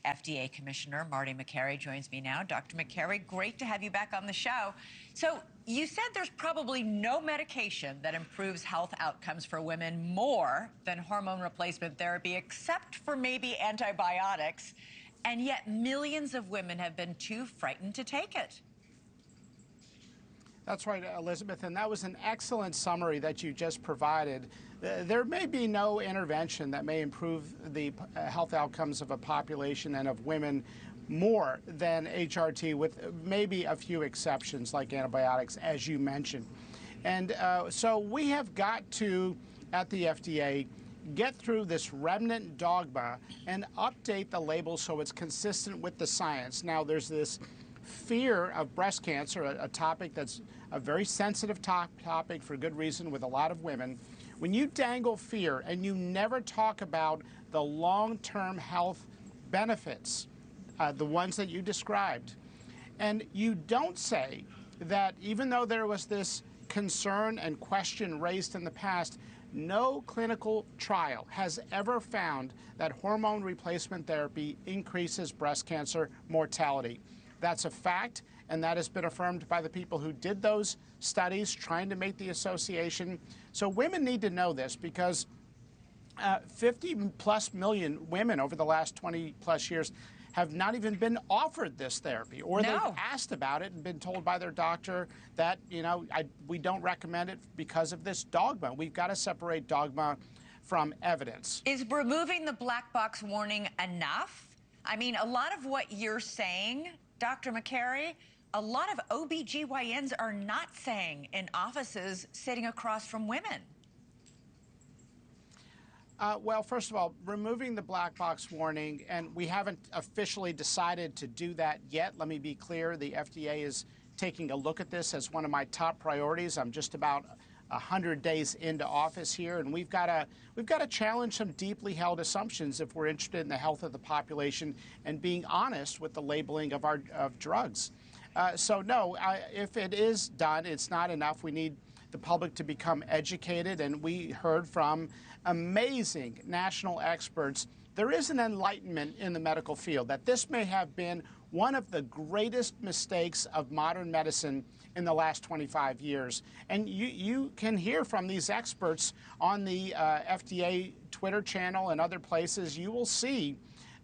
FDA Commissioner Marty Makary joins me now. Dr. Makary, great to have you back on the show. So you said there's probably no medication that improves health outcomes for women more than hormone replacement therapy, except for maybe antibiotics. And yet millions of women have been too frightened to take it. That's right, Elizabeth, and that was an excellent summary that you just provided. There may be no intervention that may improve the health outcomes of a population and of women more than HRT, with maybe a few exceptions like antibiotics, as you mentioned. And so we have got to, at the FDA, get through this remnant dogma and update the label so it's consistent with the science. Now, there's this fear of breast cancer, a topic that's a very sensitive topic for good reason with a lot of women. When you dangle fear and you never talk about the long-term health benefits, the ones that you described, and you don't say that even though there was this concern and question raised in the past, no clinical trial has ever found that hormone replacement therapy increases breast cancer mortality. That's a fact, and that has been affirmed by the people who did those studies trying to make the association. So women need to know this, because 50+ million women over the last 20+ years have not even been offered this therapy, or they've asked about it and been told by their doctor that, you know, we don't recommend it because of this dogma. We've got to separate dogma from evidence. Is removing the black box warning enough? I mean, a lot of what you're saying, Dr. Makary, a lot of OBGYNs are not saying in offices sitting across from women. Well, first of all, removing the black box warning, and we haven't officially decided to do that yet. Let me be clear, the FDA is taking a look at this as one of my top priorities. I'm just about 100 days into office here, and we've got to challenge some deeply held assumptions if we're interested in the health of the population and being honest with the labeling of drugs. So no, if it is done, it's not enough. We need the public to become educated, and we heard from amazing national experts. There is an enlightenment in the medical field that this may have been one of the greatest mistakes of modern medicine in the last 25 years. And you can hear from these experts on the FDA Twitter channel and other places. You will see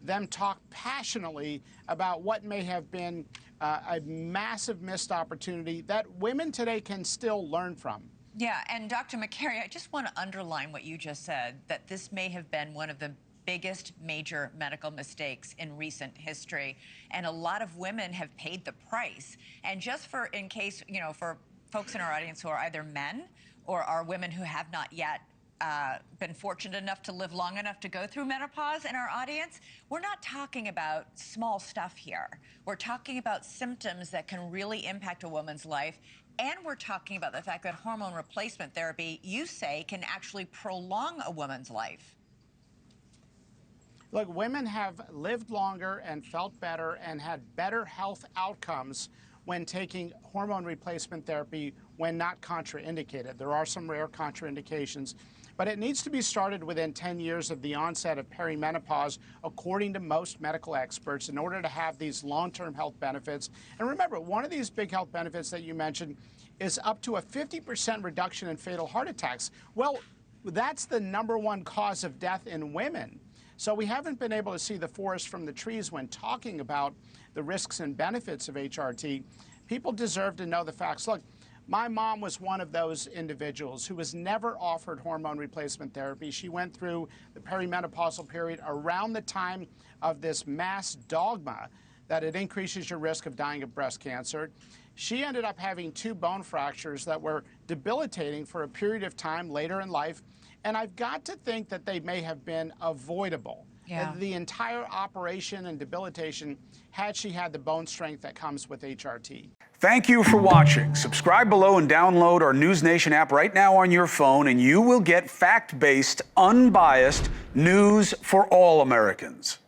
them talk passionately about what may have been a massive missed opportunity that women today can still learn from. Yeah, and Dr. Makary, I just want to underline what you just said, that this may have been one of the biggest major medical mistakes in recent history, and a lot of women have paid the price. And just for, in case, you know, for folks in our audience who are either men or are women who have not yet been fortunate enough to live long enough to go through menopause in our audience, we're not talking about small stuff here. We're talking about symptoms that can really impact a woman's life, and we're talking about the fact that hormone replacement therapy, you say, can actually prolong a woman's life. Look, women have lived longer and felt better and had better health outcomes when taking hormone replacement therapy when not contraindicated. There are some rare contraindications, but it needs to be started within 10 years of the onset of perimenopause, according to most medical experts, in order to have these long-term health benefits. And remember, one of these big health benefits that you mentioned is up to a 50% reduction in fatal heart attacks. Well, that's the #1 cause of death in women. So we haven't been able to see the forest from the trees when talking about the risks and benefits of HRT. People deserve to know the facts. Look, my mom was one of those individuals who was never offered hormone replacement therapy. She went through the perimenopausal period around the time of this mass dogma that it increases your risk of dying of breast cancer. She ended up having 2 bone fractures that were debilitating for a period of time later in life. And I've got to think that they may have been avoidable. Yeah. The entire operation and debilitation, had she had the bone strength that comes with HRT. Thank you for watching. Subscribe below and download our NewsNation app right now on your phone, and you will get fact-based, unbiased news for all Americans.